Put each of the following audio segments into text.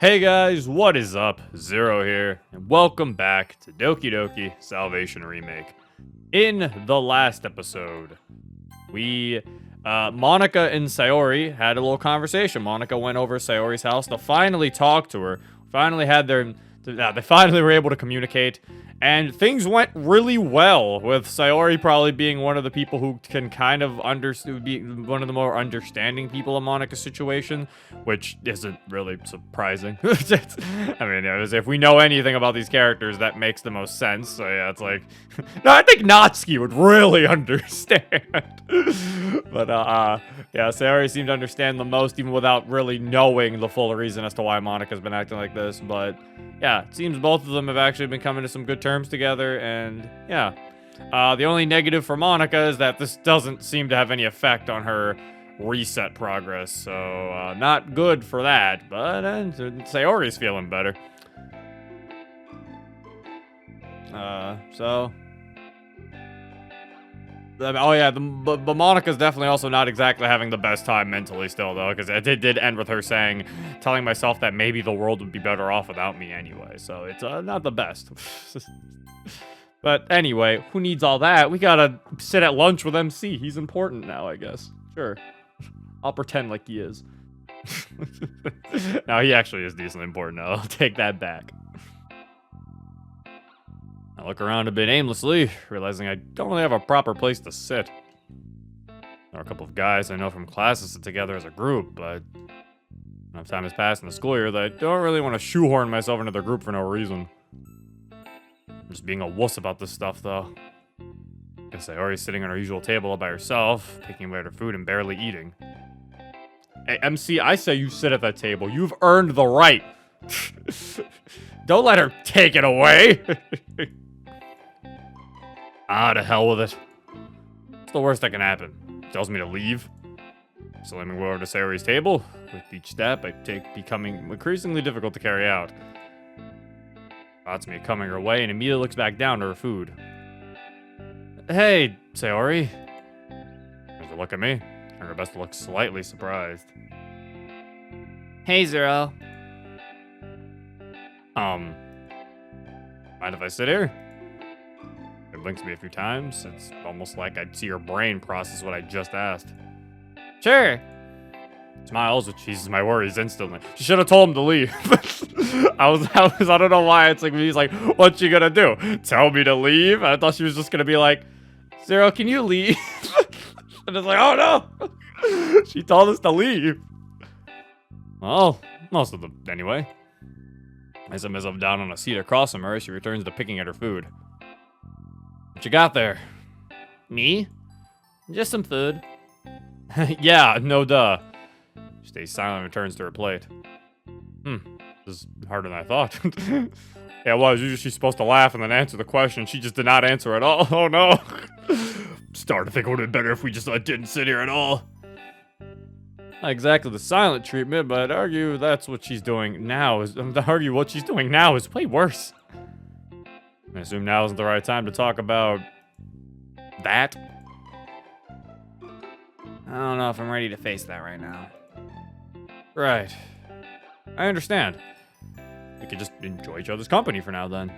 Hey guys, what is up? Zero here, and welcome back to Doki Doki Salvation Remake. In the last episode, Monica and Sayori had a little conversation. Monica went over to Sayori's house to finally talk to her. They finally were able to communicate, and things went really well, with Sayori probably being one of the people who can kind of be one of the more understanding people in Monica's situation, which isn't really surprising. I mean, if we know anything about these characters, that makes the most sense. So yeah, it's like, no, I think Natsuki would really understand. But yeah, Sayori seemed to understand the most, even without really knowing the full reason as to why Monica's been acting like this. But yeah, it seems both of them have actually been coming to some good terms together, and yeah. The only negative for Monica is that this doesn't seem to have any effect on her reset progress, so not good for that, but Sayori's feeling better. Oh yeah, but Monica's definitely also not exactly having the best time mentally still, though, because it did end with her telling myself that maybe the world would be better off without me anyway, so it's not the best. But anyway, who needs all that? We gotta sit at lunch with MC. He's important now, I guess. Sure. I'll pretend like he is. No, he actually is decently important now. I'll take that back. I look around a bit aimlessly, realizing I don't really have a proper place to sit. There are a couple of guys I know from classes sit together as a group, but enough time has passed in the school year that I don't really want to shoehorn myself into their group for no reason. I'm just being a wuss about this stuff, though. Guess Sayori's sitting on her usual table all by herself, picking away at her food and barely eating. Hey, MC, I say you sit at that table. You've earned the right. Don't let her take it away. To hell with it. What's the worst that can happen? Tells me to leave. Slamming over to Sayori's table. With each step I take becoming increasingly difficult to carry out. Spots me coming her way and immediately looks back down to her food. Hey, Sayori. There's a look at me. Trying her best to look slightly surprised. Hey, Zero. Mind if I sit here? It blinks me a few times. It's almost like I'd see her brain process what I just asked. Sure. Smiles, which eases my worries instantly. She should have told him to leave. I don't know why. It's like, he's like, what you gonna do? Tell me to leave? I thought she was just gonna be like, Zero, can you leave? And it's like, oh no. She told us to leave. Well, most of them, anyway. As I mess up down on a seat across from her, she returns to picking at her food. What you got there? Me? Just some food. Yeah, no duh. She stays silent and returns to her plate. This is harder than I thought. Yeah, well, usually she's supposed to laugh and then answer the question. She just did not answer at all. Oh no. Starting to think it would have been better if we just didn't sit here at all. Not exactly the silent treatment, but I'd argue that's what she's doing now. What she's doing now is way worse. I assume now isn't the right time to talk about that. I don't know if I'm ready to face that right now. Right. I understand. We could just enjoy each other's company for now, then.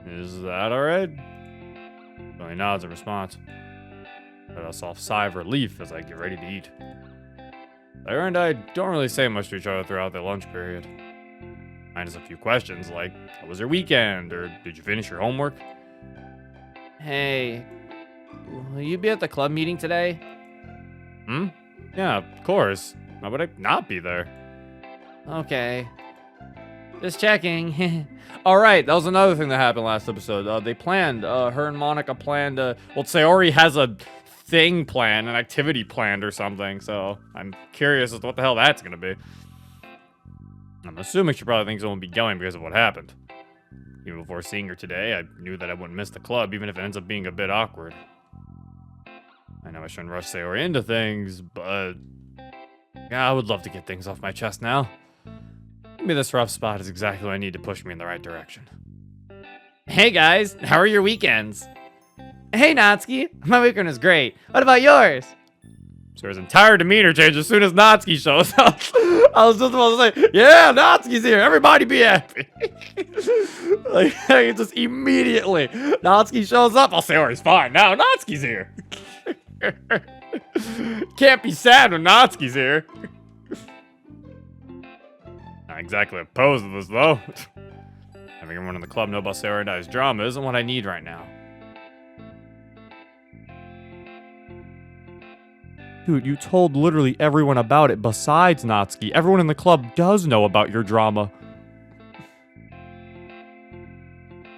Is that alright? Only nods in response. But a soft sigh of relief as I get ready to eat. Lyra and I don't really say much to each other throughout the lunch period. Minus a few questions like, how was your weekend? Or did you finish your homework? Hey, will you be at the club meeting today? Yeah, of course. Why would I not be there? Okay. Just checking. Alright, that was another thing that happened last episode. They planned, her and Monica planned, well, Sayori has a thing planned, an activity planned or something, so I'm curious as to what the hell that's gonna be. I'm assuming she probably thinks it won't be going because of what happened. Even before seeing her today, I knew that I wouldn't miss the club, even if it ends up being a bit awkward. I know I shouldn't rush Sayori into things, but yeah, I would love to get things off my chest now. Maybe this rough spot is exactly what I need to push me in the right direction. Hey guys, how are your weekends? Hey Natsuki, my weekend is great. What about yours? So his entire demeanor changed as soon as Natsuki shows up. I was just about to say, yeah, Natsuki's here. Everybody be happy. Like, just immediately, Natsuki shows up. I'll say, oh, he's fine now. Natsuki's here. Can't be sad when Natsuki's here. Not exactly opposed to this, though. Having everyone in the club know about Sayori and I's drama isn't what I need right now. Dude, you told literally everyone about it besides Natsuki. Everyone in the club does know about your drama.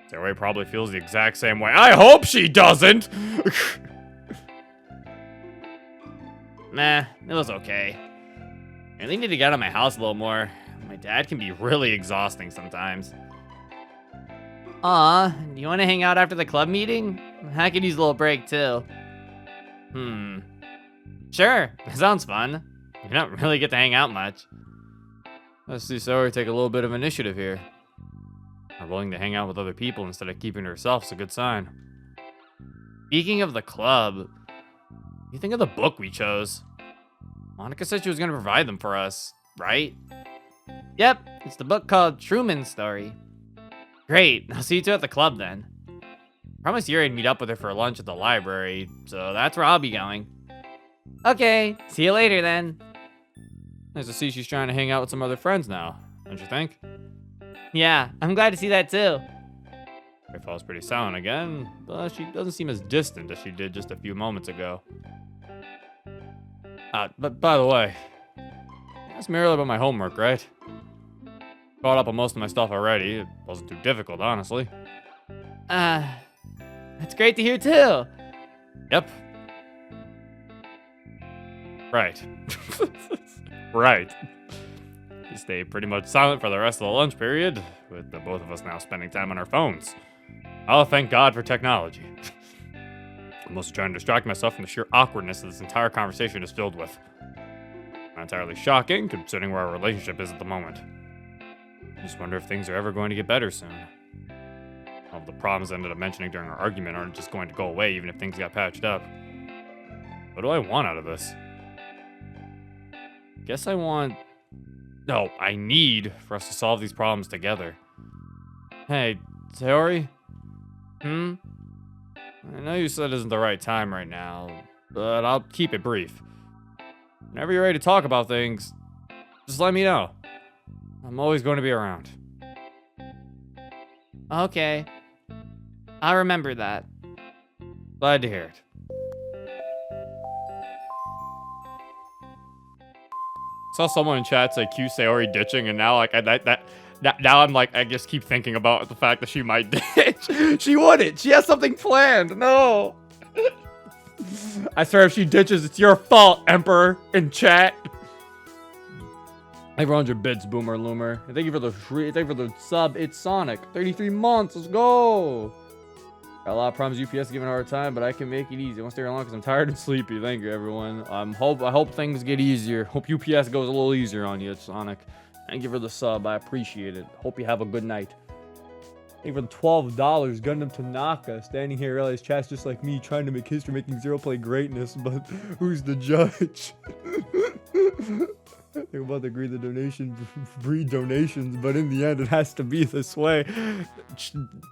Sayori probably feels the exact same way. I hope she doesn't! Nah, it was okay. I really need to get out of my house a little more. My dad can be really exhausting sometimes. Aw, do you want to hang out after the club meeting? I could use a little break too. Sure, that sounds fun. You don't really get to hang out much. Let's see Sayori take a little bit of initiative here. Her willing to hang out with other people instead of keeping to herself is a good sign. Speaking of the club, what do you think of the book we chose? Monica said she was going to provide them for us, right? Yep, it's the book called Truman's Story. Great, I'll see you two at the club then. Promised Yuri I'd meet up with her for lunch at the library, so that's where I'll be going. Okay, see you later then. Nice to see she's trying to hang out with some other friends now, don't you think? Yeah, I'm glad to see that too. Rayfall's pretty silent again, but she doesn't seem as distant as she did just a few moments ago. But by the way, asked me earlier about my homework, right? Caught up on most of my stuff already. It wasn't too difficult, honestly. That's great to hear too. Yep. Right. Right. We stayed pretty much silent for the rest of the lunch period, with the both of us now spending time on our phones. Oh, thank God for technology. I'm mostly trying to distract myself from the sheer awkwardness that this entire conversation is filled with. Not entirely shocking, considering where our relationship is at the moment. I just wonder if things are ever going to get better soon. All of the problems I ended up mentioning during our argument aren't just going to go away even if things got patched up. What do I want out of this? Guess I want... No, I need for us to solve these problems together. Hey, Sayori? I know you said it isn't the right time right now, but I'll keep it brief. Whenever you're ready to talk about things, just let me know. I'm always going to be around. Okay. I'll remember that. Glad to hear it. Saw someone in chat say cue Sayori ditching, and now like now I'm like I just keep thinking about the fact that she might ditch. She wouldn't. She has something planned. No. I swear if she ditches, it's your fault, Emperor in chat. Thank you for 100 bits, Boomer Loomer. And thank you for the sub. It's Sonic. 33 months. Let's go. Got a lot of problems. UPS giving a hard time, but I can make it easy. I won't stay here long because I'm tired and sleepy. Thank you, everyone. I hope things get easier. Hope UPS goes a little easier on you, Sonic. Thank you for the sub. I appreciate it. Hope you have a good night. Thank you for the $12. Gundam Tanaka standing here realized chat's just like me trying to make history, making Zero play greatness, but who's the judge? They're about to agree the donation, breed donations, but in the end, it has to be this way.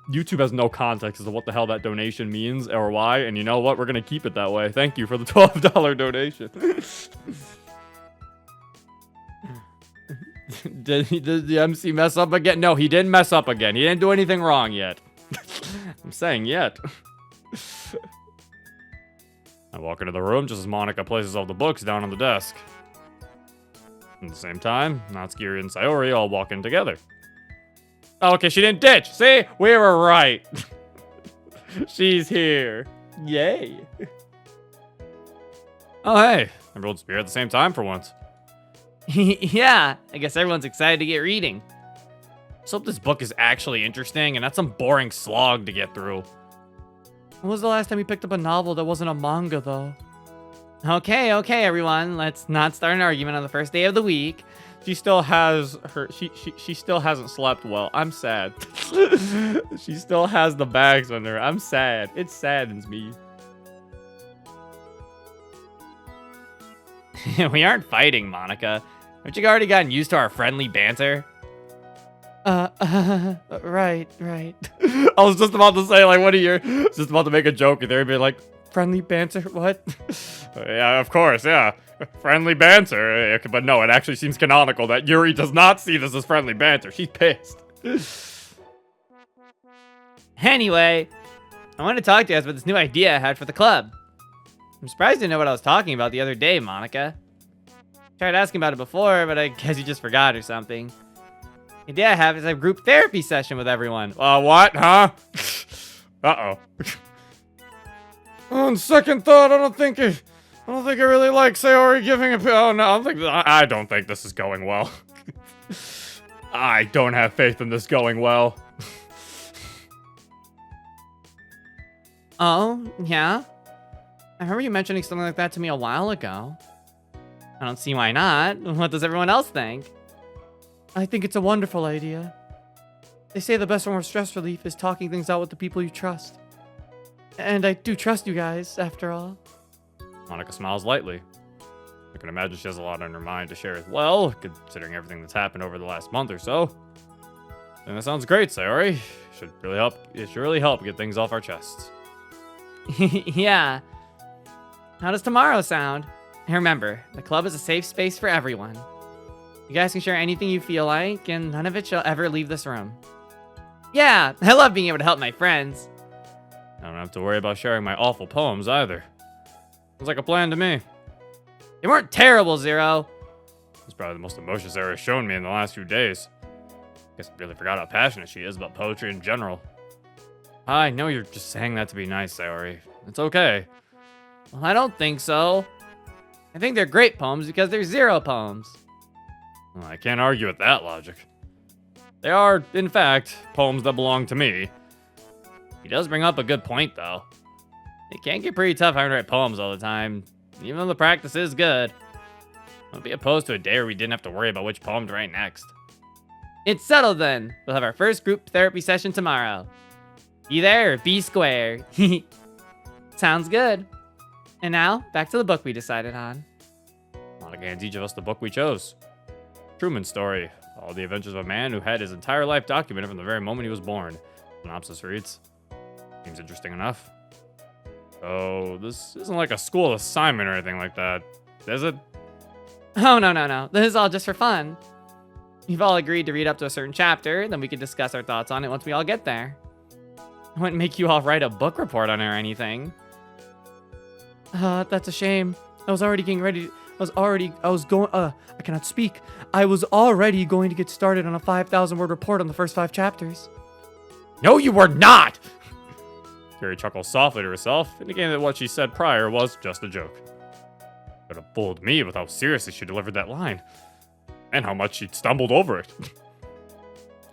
YouTube has no context as to what the hell that donation means or why, and you know what? We're gonna keep it that way. Thank you for the $12 donation. Did the MC mess up again? No, he didn't mess up again. He didn't do anything wrong yet. I'm saying yet. I walk into the room just as Monica places all the books down on the desk. At the same time, Natsuki and Sayori all walk in together. Oh, okay, she didn't ditch. See? We were right. She's here. Yay. Oh, hey. Everyone's here at the same time for once. Yeah, I guess everyone's excited to get reading. Let's hope this book is actually interesting and not some boring slog to get through. When was the last time you picked up a novel that wasn't a manga, though? Okay, everyone. Let's not start an argument on the first day of the week. She still has her... She still hasn't slept well. I'm sad. She still has the bags on her. I'm sad. It saddens me. We aren't fighting, Monica. Haven't you already gotten used to our friendly banter? Right. I was just about to say, like, just about to make a joke, and they'd be like, friendly banter, what? Yeah, of course, yeah. Friendly banter. But no, it actually seems canonical that Yuri does not see this as friendly banter. She's pissed. Anyway, I wanted to talk to you guys about this new idea I had for the club. I'm surprised you didn't know what I was talking about the other day, Monica. Tried asking about it before, but I guess you just forgot or something. The idea I have is a group therapy session with everyone. What, huh? Uh-oh. On second thought, I don't think I really like Sayori giving a... Oh, no, I don't think this is going well. I don't have faith in this going well. Oh, yeah? I remember you mentioning something like that to me a while ago. I don't see why not. What does everyone else think? I think it's a wonderful idea. They say the best form of stress relief is talking things out with the people you trust. And I do trust you guys, after all. Monica smiles lightly. I can imagine she has a lot on her mind to share as well, considering everything that's happened over the last month or so. And that sounds great, Sayori. It should really help get things off our chests. Yeah. How does tomorrow sound? And remember, the club is a safe space for everyone. You guys can share anything you feel like, and none of it shall ever leave this room. Yeah, I love being able to help my friends. I don't have to worry about sharing my awful poems either. Sounds like a plan to me. They weren't terrible, Zero. It's probably the most emotions Sarah's shown me in the last few days. Guess I really forgot how passionate she is about poetry in general. I know you're just saying that to be nice, Sayori. It's okay. Well, I don't think so. I think they're great poems because they're Zero poems. Well, I can't argue with that logic. They are, in fact, poems that belong to me. He does bring up a good point, though. It can get pretty tough having to write poems all the time, even though the practice is good. I'd be opposed to a day where we didn't have to worry about which poem to write next. It's settled then. We'll have our first group therapy session tomorrow. Be there or be square. Sounds good. And now, back to the book we decided on. Monica hands each of us the book we chose. Truman's Story. All the adventures of a man who had his entire life documented from the very moment he was born. Synopsis reads, seems interesting enough. Oh, this isn't like a school assignment or anything like that, is it? Oh, no. This is all just for fun. We've all agreed to read up to a certain chapter, then we can discuss our thoughts on it once we all get there. I wouldn't make you all write a book report on it or anything. That's a shame. I was already getting ready. I cannot speak. I was already going to get started on a 5,000-word report on the first 5 chapters. No, you were not! Carrie chuckles softly to herself, indicating that what she said prior was just a joke. Could have fooled me with how seriously she delivered that line, and how much she stumbled over it.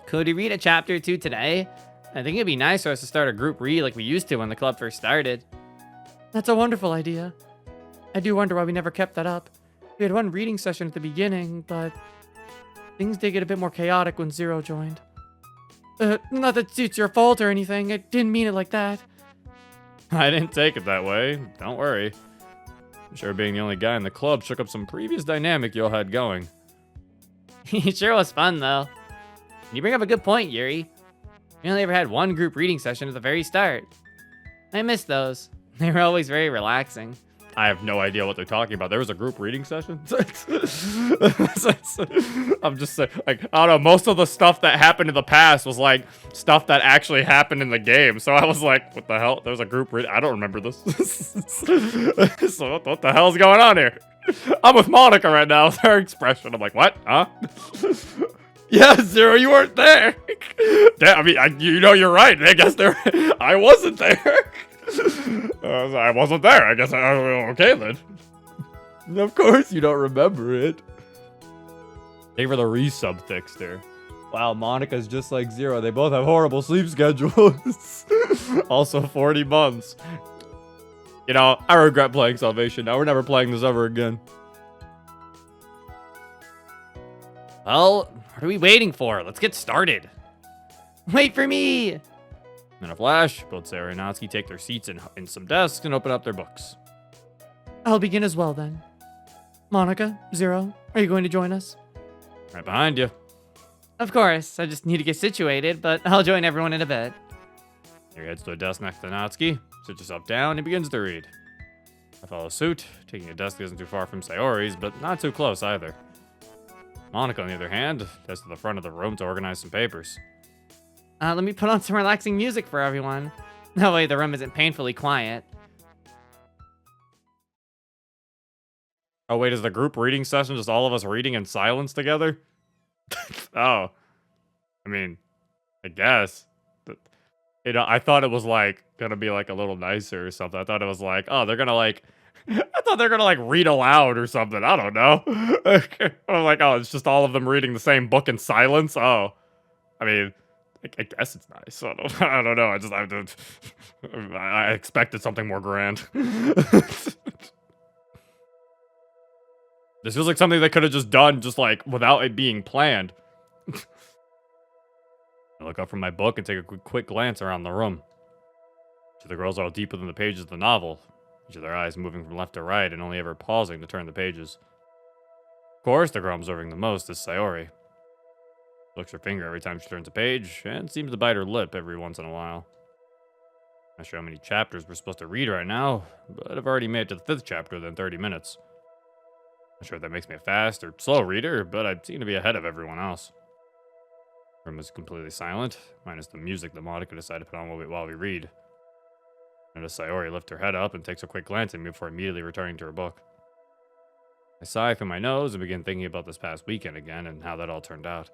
Could we read a chapter or two today? I think it'd be nice for us to start a group read like we used to when the club first started. That's a wonderful idea. I do wonder why we never kept that up. We had one reading session at the beginning, but things did get a bit more chaotic when Zero joined. Not that it's your fault or anything. I didn't mean it like that. I didn't take it that way. Don't worry. I'm sure being the only guy in the club shook up some previous dynamic you all had going. It sure was fun, though. You bring up a good point, Yuri. We only ever had one group reading session at the very start. I miss those. They were always very relaxing. I have no idea what they're talking about. There was a group reading session? I'm just saying, like, I don't know, most of the stuff that happened in the past was, like, stuff that actually happened in the game. So I was like, what the hell? There's a group reading? I don't remember this. So what the hell's going on here? I'm with Monica right now. Her expression. I'm like, what? Huh? Yeah, Zero, you weren't there. Damn, I mean, you're right. I guess I wasn't there. I wasn't there. I guess okay then. Of course you don't remember it. Thank you for the resub fix there. Wow, Monica's just like Zero. They both have horrible sleep schedules. Also 40 months. You know, I regret playing Salvation. Now we're never playing this ever again. Well, what are we waiting for? Let's get started. Wait for me! In a flash, both Sarah and Natsuki take their seats in some desks and open up their books. I'll begin as well then. Monica, Zero, are you going to join us? Right behind you. Of course, I just need to get situated, but I'll join everyone in a bit. He heads to a desk next to Natsuki, sits yourself down, and begins to read. I follow suit, taking a desk that isn't too far from Sayori's, but not too close either. Monica, on the other hand, heads to the front of the room to organize some papers. Let me put on some relaxing music for everyone. That way the room isn't painfully quiet. Oh, wait, is the group reading session just all of us reading in silence together? Oh. I mean, I guess. You know, I thought it was, like, gonna be, like, a little nicer or something. I thought it was like, oh, they're gonna, like... I thought they're gonna, like, read aloud or something. I don't know. I'm like, oh, it's just all of them reading the same book in silence? Oh. I mean... I guess it's nice. I don't know. I expected something more grand. This feels like something they could have just done, just like without it being planned. I look up from my book and take a quick glance around the room. Each of the girls are all deep within the pages of the novel, each of their eyes moving from left to right and only ever pausing to turn the pages. Of course, the girl I'm observing the most is Sayori. Looks her finger every time she turns a page, and seems to bite her lip every once in a while. Not sure how many chapters we're supposed to read right now, but I've already made it to the 5th chapter within 30 minutes. Not sure if that makes me a fast or slow reader, but I seem to be ahead of everyone else. The room is completely silent, minus the music that Monica decided to put on while we read. Notice Sayori lifts her head up and takes a quick glance at me before immediately returning to her book. I sigh through my nose and begin thinking about this past weekend again and how that all turned out.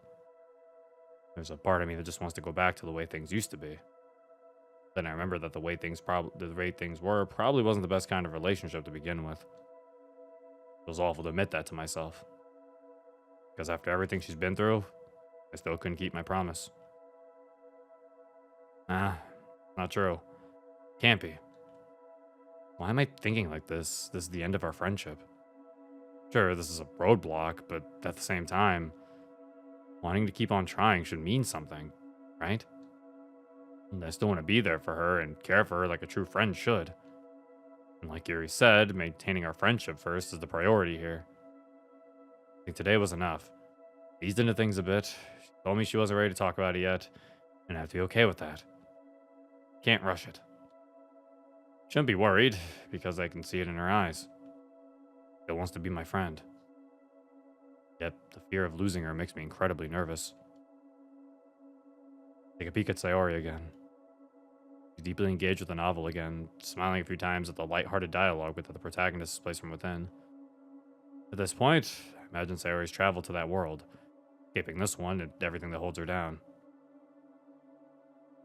There's a part of me that just wants to go back to the way things used to be. Then I remember that the way things were probably wasn't the best kind of relationship to begin with. It was awful to admit that to myself. Because after everything she's been through, I still couldn't keep my promise. Nah, not true. Can't be. Why am I thinking like this? This is the end of our friendship. Sure, this is a roadblock, but at the same time, wanting to keep on trying should mean something, right? And I still want to be there for her and care for her like a true friend should. And like Yuri said, maintaining our friendship first is the priority here. I think today was enough. Eased into things a bit. She told me she wasn't ready to talk about it yet, and I have to be okay with that. Can't rush it. Shouldn't be worried, because I can see it in her eyes. She wants to be my friend. Yet, the fear of losing her makes me incredibly nervous. Take a peek at Sayori again. She's deeply engaged with the novel again, smiling a few times at the light-hearted dialogue that the protagonist displays from within. At this point, I imagine Sayori's traveled to that world, escaping this one and everything that holds her down.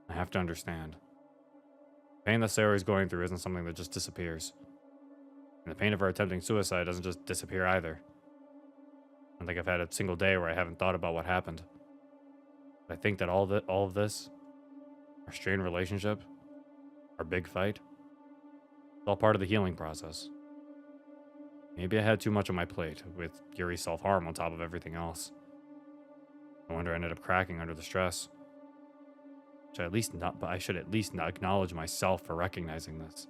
I have to understand. The pain that Sayori's going through isn't something that just disappears. And the pain of her attempting suicide doesn't just disappear either. I don't think I've had a single day where I haven't thought about what happened. But I think that all of this, our strained relationship, our big fight, it's all part of the healing process. Maybe I had too much on my plate, with Yuri's self-harm on top of everything else. No wonder I ended up cracking under the stress. I should at least not acknowledge myself for recognizing this.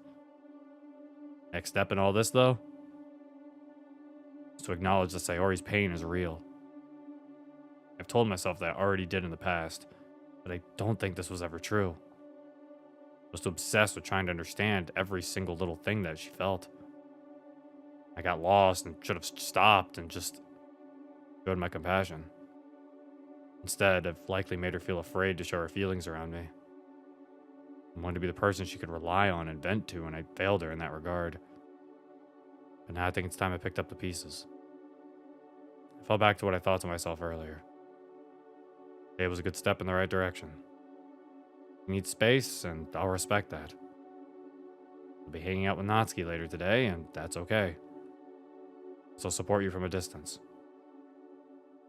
Next step in all this, though, is to acknowledge that Sayori's pain is real. I've told myself that I already did in the past, but I don't think this was ever true. I was too obsessed with trying to understand every single little thing that she felt. I got lost and should have stopped and just showed my compassion. Instead, I've likely made her feel afraid to show her feelings around me. I wanted to be the person she could rely on and vent to, and I failed her in that regard. But now I think it's time I picked up the pieces. I fell back to what I thought to myself earlier. Today was a good step in the right direction. You need space, and I'll respect that. I'll be hanging out with Natsuki later today, and that's okay. So I'll support you from a distance.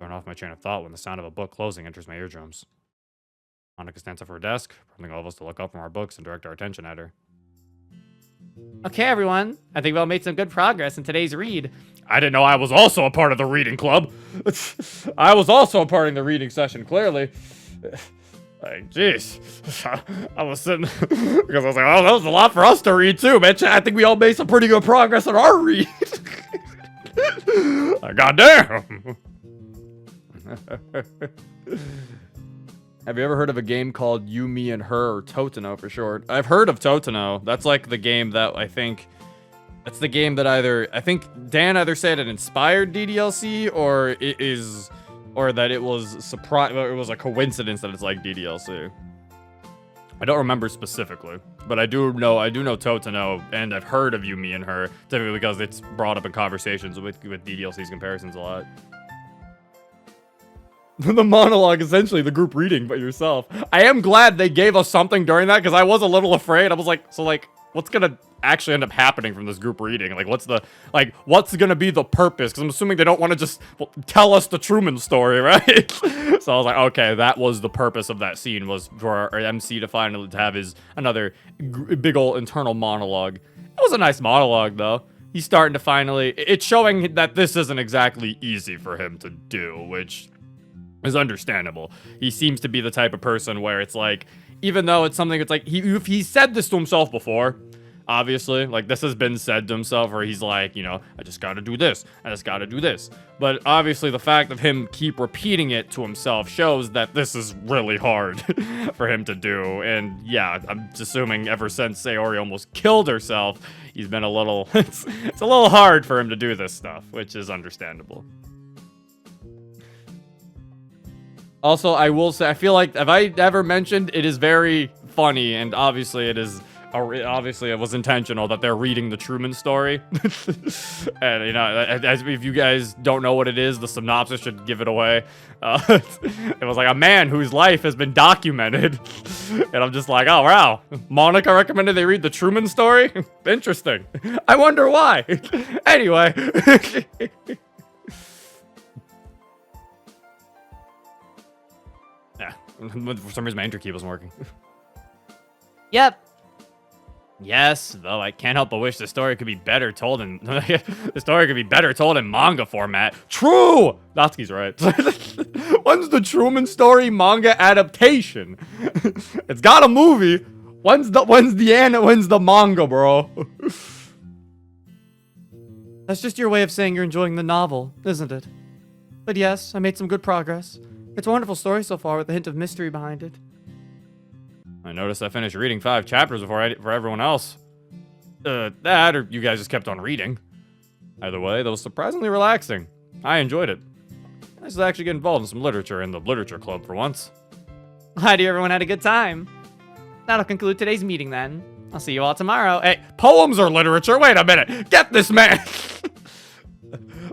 Turn off my train of thought when the sound of a book closing enters my eardrums. Monica stands up from her desk, prompting all of us to look up from our books and direct our attention at her. Okay, everyone. I think we all made some good progress in today's read. I didn't know I was also a part of the reading club. I was also a part of the reading session, clearly. Like, jeez. I was sitting because I was like, oh, that was a lot for us to read too, man. I think we all made some pretty good progress on our read. Goddamn! Have you ever heard of a game called You, Me, and Her, or Totino for short? I've heard of Totino. That's like the game that I think... That's the game that I think Dan either said it inspired DDLC, or it is... Or that it was surprise, or it was a coincidence that it's like DDLC. I don't remember specifically, but I do know Totino, and I've heard of You, Me, and Her, typically because it's brought up in conversations with DDLC's comparisons a lot. The monologue, essentially the group reading by yourself. I am glad they gave us something during that, because I was a little afraid. I was like, so like, what's gonna actually end up happening from this group reading? Like, what's gonna be the purpose? Because I'm assuming they don't want to just tell us the Truman story, right? So I was like, okay, that was the purpose of that scene, was for our MC to finally have his another big old internal monologue. It was a nice monologue, though. He's starting to finally... It's showing that this isn't exactly easy for him to do, which is understandable. He seems to be the type of person where it's like, even though it's something that's like, he said this to himself before, obviously, like this has been said to himself, where he's like, you know, I just gotta do this, I just gotta do this. But obviously the fact of him keep repeating it to himself shows that this is really hard for him to do. And yeah, I'm assuming ever since Sayori almost killed herself, he's been a little, it's a little hard for him to do this stuff, which is understandable. Also, I will say, I feel like, have I ever mentioned, it is very funny, and obviously it is, obviously it was intentional that they're reading the Truman story. And, you know, as if you guys don't know what it is, the synopsis should give it away. It was like a man whose life has been documented. And I'm just like, oh, wow. Monica recommended they read the Truman story? Interesting. I wonder why. Anyway. Yeah, for some reason my enter key wasn't working. Yep. Yes, though I can't help but wish the story could be better told in manga format. True. Natsuki's right. When's the Truman story manga adaptation? It's got a movie. When's the manga, bro? That's just your way of saying you're enjoying the novel, isn't it? But yes, I made some good progress. It's a wonderful story so far, with a hint of mystery behind it. I noticed I finished reading 5 chapters before for everyone else. That, or you guys just kept on reading. Either way, that was surprisingly relaxing. I enjoyed it. Nice to actually get involved in some literature in the literature club for once. Glad everyone had a good time. That'll conclude today's meeting then. I'll see you all tomorrow. Hey, poems are literature? Wait a minute. Get this man.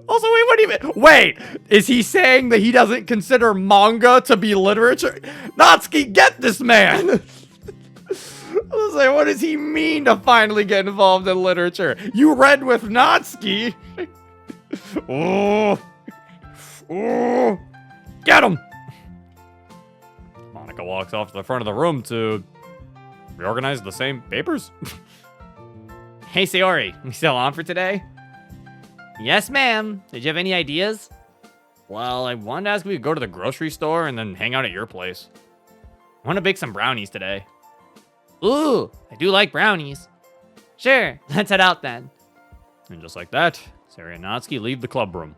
Also, wait, what do you mean? Wait, is he saying that he doesn't consider manga to be literature? Natsuki, get this man! I was like, what does he mean to finally get involved in literature? You read with Natsuki? Oh, get him! Monica walks off to the front of the room to reorganize the same papers. Hey, Sayori, you still on for today? Yes, ma'am. Did you have any ideas? Well, I wanted to ask if we could go to the grocery store and then hang out at your place. I want to bake some brownies today. Ooh, I do like brownies. Sure, let's head out then. And just like that, Sari and Natsuki leave the club room.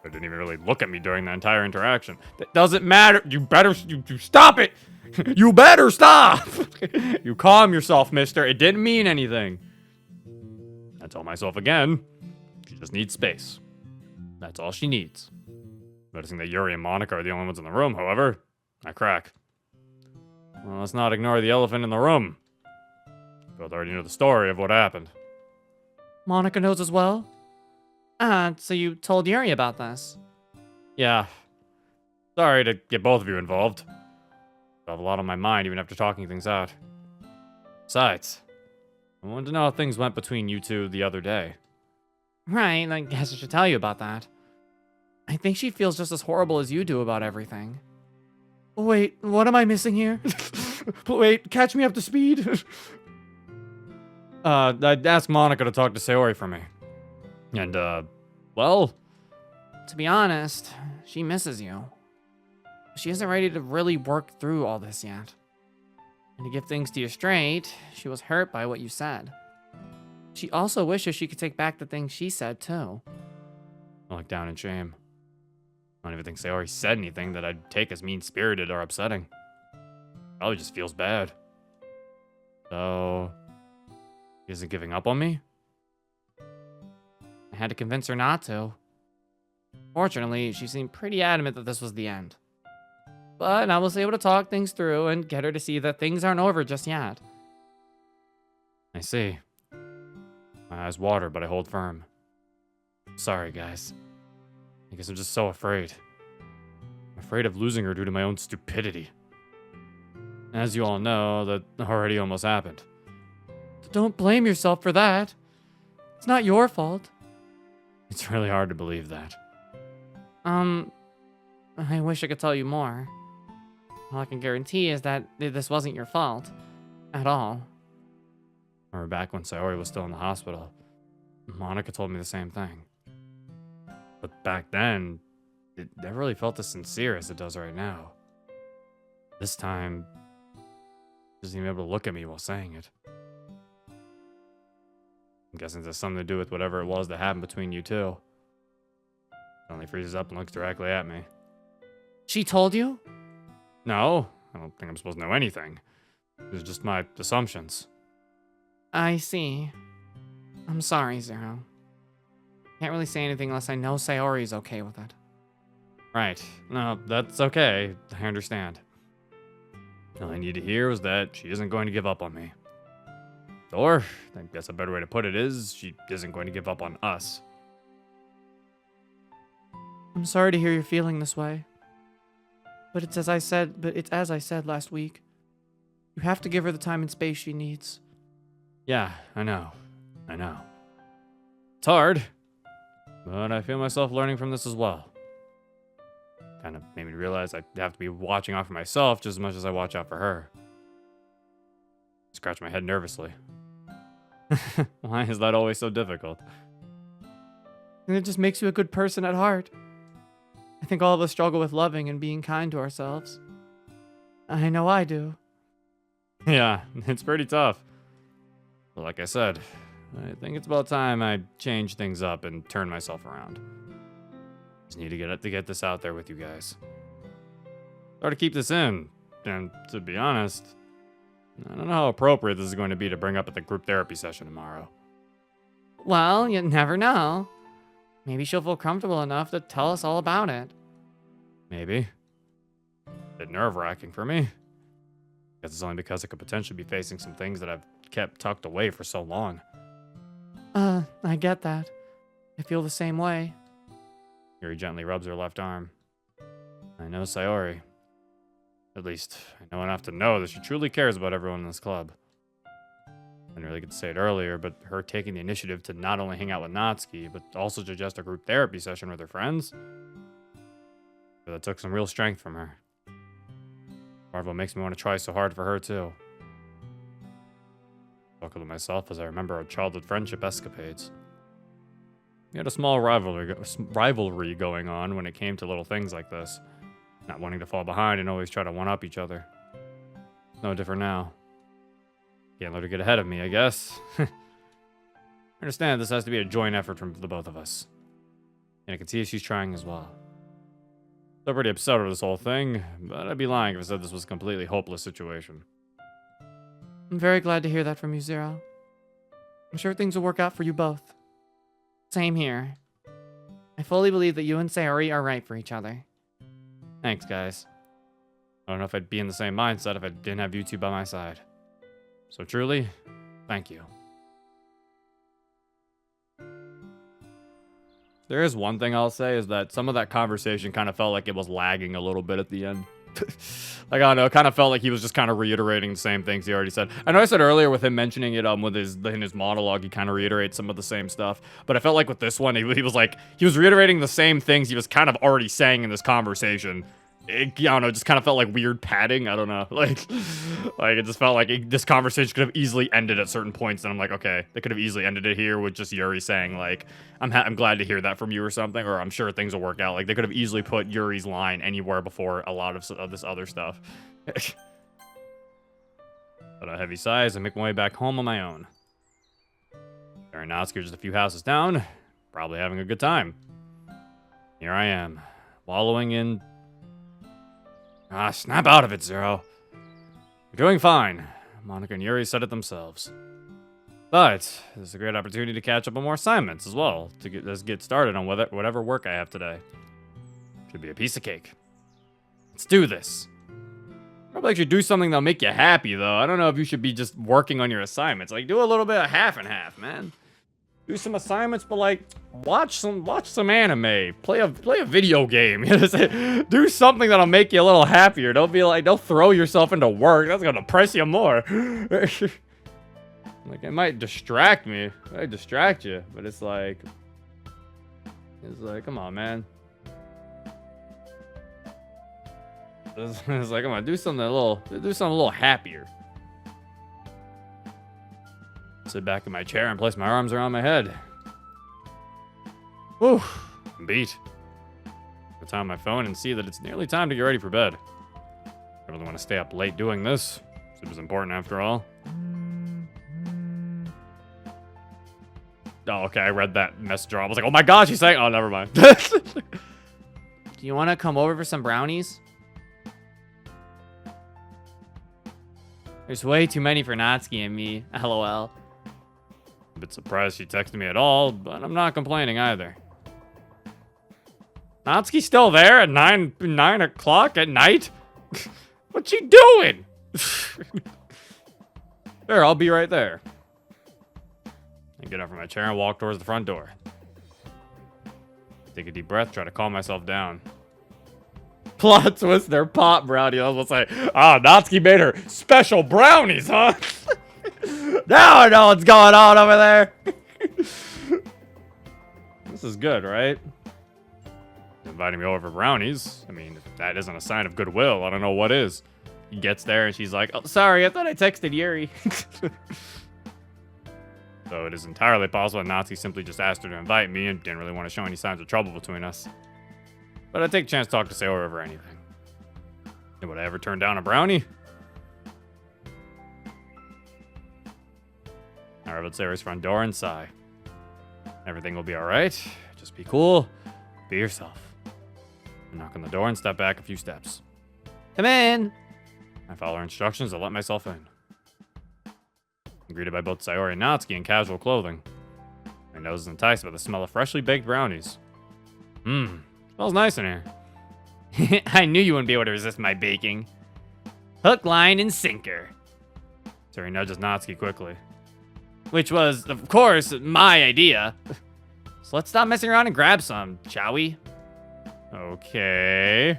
They didn't even really look at me during the entire interaction. That doesn't matter. You better you stop it. You better stop. You calm yourself, mister. It didn't mean anything. I tell myself again. She just needs space. That's all she needs. Noticing that Yuri and Monica are the only ones in the room, however, I crack. Well, let's not ignore the elephant in the room. You both already know the story of what happened. Monica knows as well? So you told Yuri about this? Yeah. Sorry to get both of you involved. I have a lot on my mind even after talking things out. Besides, I wanted to know how things went between you two the other day. Right, I guess I should tell you about that. I think she feels just as horrible as you do about everything. Wait, what am I missing here? Wait, catch me up to speed. I'd ask Monica to talk to Sayori for me. And, well... To be honest, she misses you. She isn't ready to really work through all this yet. And to give things to you straight, she was hurt by what you said. She also wishes she could take back the things she said, too. I look down in shame. I don't even think Sayori said anything that I'd take as mean-spirited or upsetting. Probably just feels bad. So, she isn't giving up on me? I had to convince her not to. Fortunately, she seemed pretty adamant that this was the end. But I was able to talk things through and get her to see that things aren't over just yet. I see. My eyes water, but I hold firm. Sorry, guys. I guess I'm just so afraid. I'm afraid of losing her due to my own stupidity. As you all know, that already almost happened. Don't blame yourself for that. It's not your fault. It's really hard to believe that. I wish I could tell you more. All I can guarantee is that this wasn't your fault. At all. I remember back when Sayori was still in the hospital. Monica told me the same thing. But back then, it never really felt as sincere as it does right now. This time, she doesn't even able to look at me while saying it. I'm guessing it has something to do with whatever it was that happened between you two. She only freezes up and looks directly at me. She told you? No, I don't think I'm supposed to know anything. It's just my assumptions. I see. I'm sorry, Zero. Can't really say anything unless I know Sayori's okay with it. Right. No, that's okay. I understand. All I need to hear was that she isn't going to give up on me. Or, I guess a better way to put it is, she isn't going to give up on us. I'm sorry to hear you're feeling this way. But it's as I said last week. You have to give her the time and space she needs. Yeah, I know. It's hard, but I feel myself learning from this as well. Kind of made me realize I have to be watching out for myself just as much as I watch out for her. Scratch my head nervously. Why is that always so difficult? And it just makes you a good person at heart. I think all of us struggle with loving and being kind to ourselves. I know I do. Yeah, it's pretty tough. But like I said, I think it's about time I change things up and turn myself around. Just need to get this out there with you guys. Or to keep this in, and to be honest, I don't know how appropriate this is going to be to bring up at the group therapy session tomorrow. Well, you never know. Maybe she'll feel comfortable enough to tell us all about it. Maybe. A bit nerve-wracking for me. Guess it's only because I could potentially be facing some things that I've kept tucked away for so long. I get that. I feel the same way. Yuri gently rubs her left arm. I know Sayori. At least, I know enough to know that she truly cares about everyone in this club. I didn't really get to say it earlier, but her taking the initiative to not only hang out with Natsuki, but also to just a group therapy session with her friends, that took some real strength from her. Part of what makes me want to try so hard for her, too. Chuckle to myself as I remember our childhood friendship escapades. We had a small rivalry going on when it came to little things like this. Not wanting to fall behind and always try to one-up each other. No different now. Can't let her get ahead of me, I guess. I understand this has to be a joint effort from the both of us. And I can see she's trying as well. Still pretty upset over this whole thing, but I'd be lying if I said this was a completely hopeless situation. I'm very glad to hear that from you, Zero. I'm sure things will work out for you both. Same here. I fully believe that you and Sayori are right for each other. Thanks, guys. I don't know if I'd be in the same mindset if I didn't have you two by my side. So truly, thank you. There is one thing I'll say is that some of that conversation kind of felt like it was lagging a little bit at the end. Like, I don't know, it kind of felt like he was just kind of reiterating the same things he already said. I know I said earlier with him mentioning it in his monologue, he kind of reiterates some of the same stuff. But I felt like with this one, he was reiterating the same things he was kind of already saying in this conversation. I don't know, it just kind of felt like weird padding. I don't know. Like it just felt like this conversation could have easily ended at certain points. And I'm like, okay, they could have easily ended it here with just Yuri saying, like, I'm glad to hear that from you or something, or I'm sure things will work out. Like, they could have easily put Yuri's line anywhere before a lot of this other stuff. But a heavy sigh as I make my way back home on my own. Natsuki just a few houses down, probably having a good time. Here I am, wallowing in... snap out of it, Zero. You're doing fine. Monica and Yuri said it themselves. But this is a great opportunity to catch up on more assignments as well, to get started on whatever work I have today. Should be a piece of cake. Let's do this. Probably should do something that'll make you happy, though. I don't know if you should be just working on your assignments. Like, do a little bit of half and half, man. Do some assignments, but like, watch some anime. Play a video game. Do something that'll make you a little happier. Don't be like, don't throw yourself into work. That's gonna depress you more. Like, it might distract me. It might distract you, but it's like, come on, man. It's like, come on, do something a little happier. Sit back in my chair and place my arms around my head. Whew, I'm beat. I turn on my phone and see that it's nearly time to get ready for bed. I really want to stay up late doing this. It was important after all. Oh, okay, I read that message. I was like, oh my gosh, he's saying, oh, never mind. Do you want to come over for some brownies? There's way too many for Natsuki and me, lol. A bit surprised she texted me at all, but I'm not complaining either. Natsuki's still there at 9 o'clock at night? What's she doing? Sure, I'll be right there. I get up from my chair and walk towards the front door. Take a deep breath, try to calm myself down. Plot twist, they're pop brownies. I was gonna say, Natsuki made her special brownies, huh? Now I know what's going on over there. This is good, right? Inviting me over for brownies. I mean, if that isn't a sign of goodwill, I don't know what is. He gets there and she's like, oh, sorry, I thought I texted Yuri. So it is entirely possible that Natsuki simply just asked her to invite me and didn't really want to show any signs of trouble between us. But I'd take a chance to talk to Sayori over anything. And would I ever turn down a brownie? I arrive at Sayori's front door and sigh. Everything will be alright. Just be cool. Be yourself. I knock on the door and step back a few steps. Come in. I follow her instructions and let myself in. I'm greeted by both Sayori and Natsuki in casual clothing. My nose is enticed by the smell of freshly baked brownies. Smells nice in here. I knew you wouldn't be able to resist my baking. Hook, line, and sinker. Sayori nudges Natsuki quickly. Which was, of course, my idea. So let's stop messing around and grab some, shall we? Okay.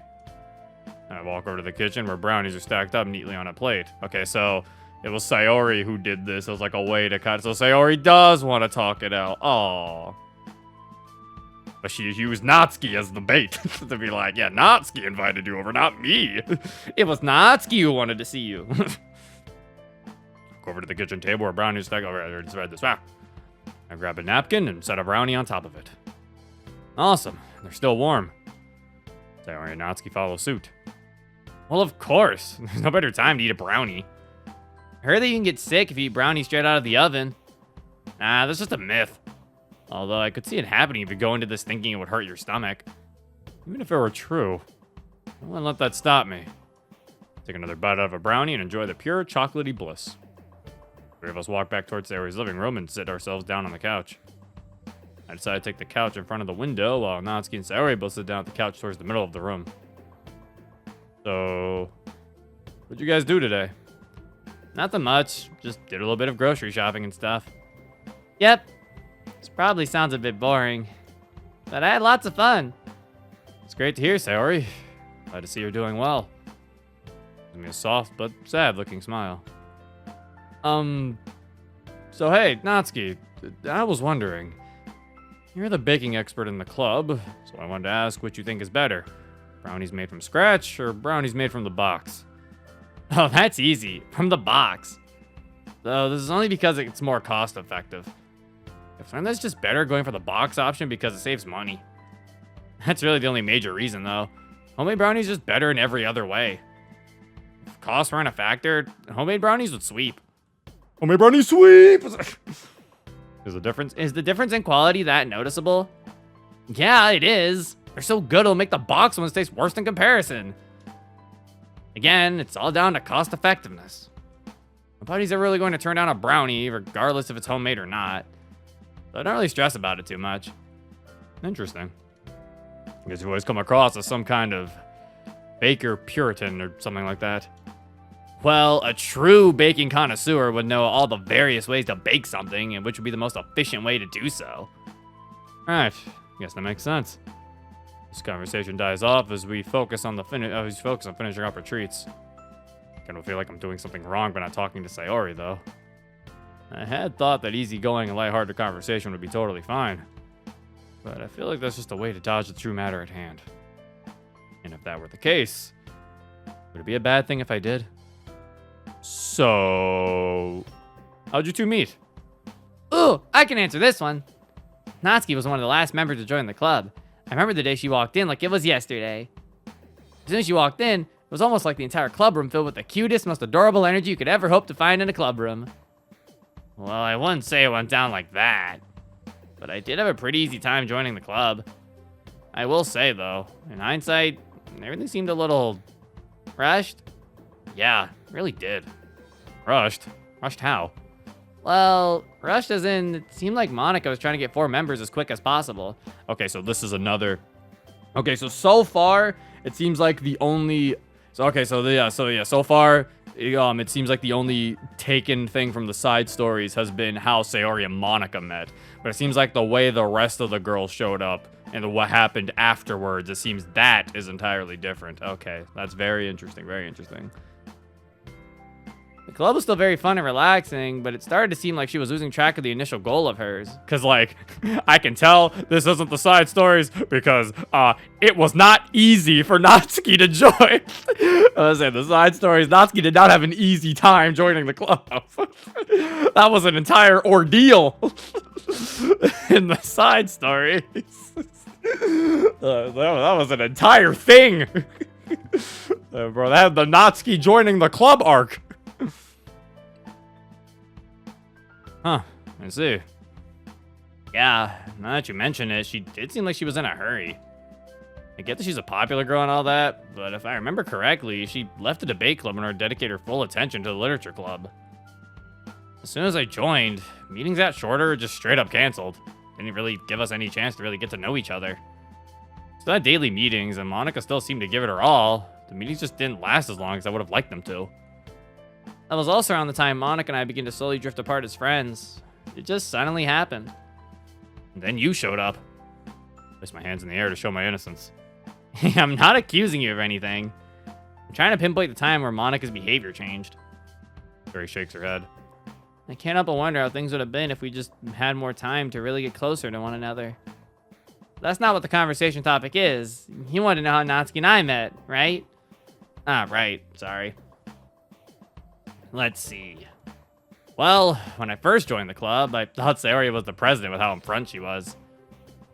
I walk over to the kitchen where brownies are stacked up neatly on a plate. Okay, so it was Sayori who did this. It was like a way to cut. So Sayori does want to talk it out. Aww. But she used Natsuki as the bait to be like, yeah, Natsuki invited you over, not me. It was Natsuki who wanted to see you. Go over to the kitchen table where brownies stack over. I already read this. I grab a napkin and set a brownie on top of it. Awesome. They're still warm. Sayori and Natsuki follow suit. Well, of course. There's no better time to eat a brownie. I heard that you can get sick if you eat brownies straight out of the oven. Nah, that's just a myth. Although I could see it happening if you go into this thinking it would hurt your stomach. Even if it were true, I wouldn't let that stop me. Take another bite out of a brownie and enjoy the pure chocolatey bliss. Three of us walk back towards Sayori's living room and sit ourselves down on the couch. I decide to take the couch in front of the window while Natsuki and Sayori both sit down at the couch towards the middle of the room. So, what'd you guys do today? Nothing much. Just did a little bit of grocery shopping and stuff. Yep. This probably sounds a bit boring, but I had lots of fun. It's great to hear, Sayori. Glad to see you're doing well. Gives me a soft but sad-looking smile. So hey, Natsuki, I was wondering. You're the baking expert in the club, so I wanted to ask what you think is better. Brownies made from scratch or brownies made from the box? Oh, that's easy. From the box. Though this is only because it's more cost-effective. I've learned that's just better going for the box option because it saves money. That's really the only major reason, though. Homemade brownies just better in every other way. If costs weren't a factor, homemade brownies would sweep. Homemade brownies sweep! Is Is the difference in quality that noticeable? Yeah, it is. They're so good it'll make the box ones taste worse in comparison. Again, it's all down to cost effectiveness. Nobody's ever really going to turn down a brownie, regardless if it's homemade or not. So I don't really stress about it too much. Interesting. I guess you've always come across as some kind of baker puritan or something like that. Well, a true baking connoisseur would know all the various ways to bake something and which would be the most efficient way to do so. Right. Guess that makes sense. This conversation dies off as we focus on finishing up our treats. Kind of feel like I'm doing something wrong by not talking to Sayori, though. I had thought that easygoing and lighthearted conversation would be totally fine. But I feel like that's just a way to dodge the true matter at hand. And if that were the case, would it be a bad thing if I did? So, how'd you two meet? Ooh, I can answer this one. Natsuki was one of the last members to join the club. I remember the day she walked in like it was yesterday. As soon as she walked in, it was almost like the entire club room filled with the cutest, most adorable energy you could ever hope to find in a club room. Well, I wouldn't say it went down like that, but I did have a pretty easy time joining the club. I will say, though, in hindsight, everything seemed a little rushed. Yeah, it really did. Rushed? Rushed how? Well, rushed as in, it seemed like Monica was trying to get 4 members as quick as possible. Okay, so this is another... Okay, so far, it seems like the only... So far, it seems like the only taken thing from the side stories has been how Sayori and Monica met. But it seems like the way the rest of the girls showed up and what happened afterwards, it seems that is entirely different. Okay, that's very interesting, very interesting. The club was still very fun and relaxing, but it started to seem like she was losing track of the initial goal of hers. Because, like, I can tell this isn't the side stories because it was not easy for Natsuki to join. I was saying, the side stories, Natsuki did not have an easy time joining the club. That was an entire ordeal in the side stories. That was an entire thing. Bro, that had the Natsuki joining the club arc. Huh, I see. Yeah, now that you mention it, she did seem like she was in a hurry. I get that she's a popular girl and all that, but if I remember correctly, she left the debate club in order to dedicate her full attention to the literature club. As soon as I joined, meetings got shorter or just straight up canceled. Didn't really give us any chance to really get to know each other. Still had daily meetings, and Monica still seemed to give it her all. The meetings just didn't last as long as I would have liked them to. That was also around the time Monica and I began to slowly drift apart as friends. It just suddenly happened. And then you showed up. Placed my hands in the air to show my innocence. I'm not accusing you of anything. I'm trying to pinpoint the time where Monica's behavior changed. Barry shakes her head. I can't help but wonder how things would have been if we just had more time to really get closer to one another. That's not what the conversation topic is. You want to know how Natsuki and I met, right? Ah, right. Sorry. Let's see. Well, when I first joined the club, I thought Sayori was the president with how in front she was.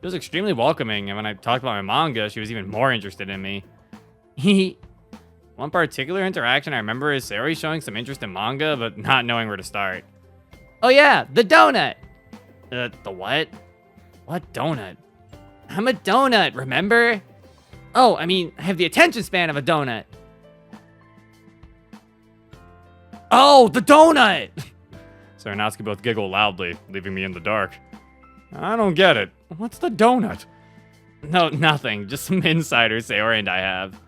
She was extremely welcoming, and when I talked about my manga, she was even more interested in me. One particular interaction I remember is Sayori showing some interest in manga, but not knowing where to start. Oh yeah, the donut! The what? What donut? I'm a donut, remember? Oh, I mean, I have the attention span of a donut. Oh, the donut! Sarah and Natsuki both giggle loudly, leaving me in the dark. I don't get it. What's the donut? No, nothing. Just some insiders Sayori and I have.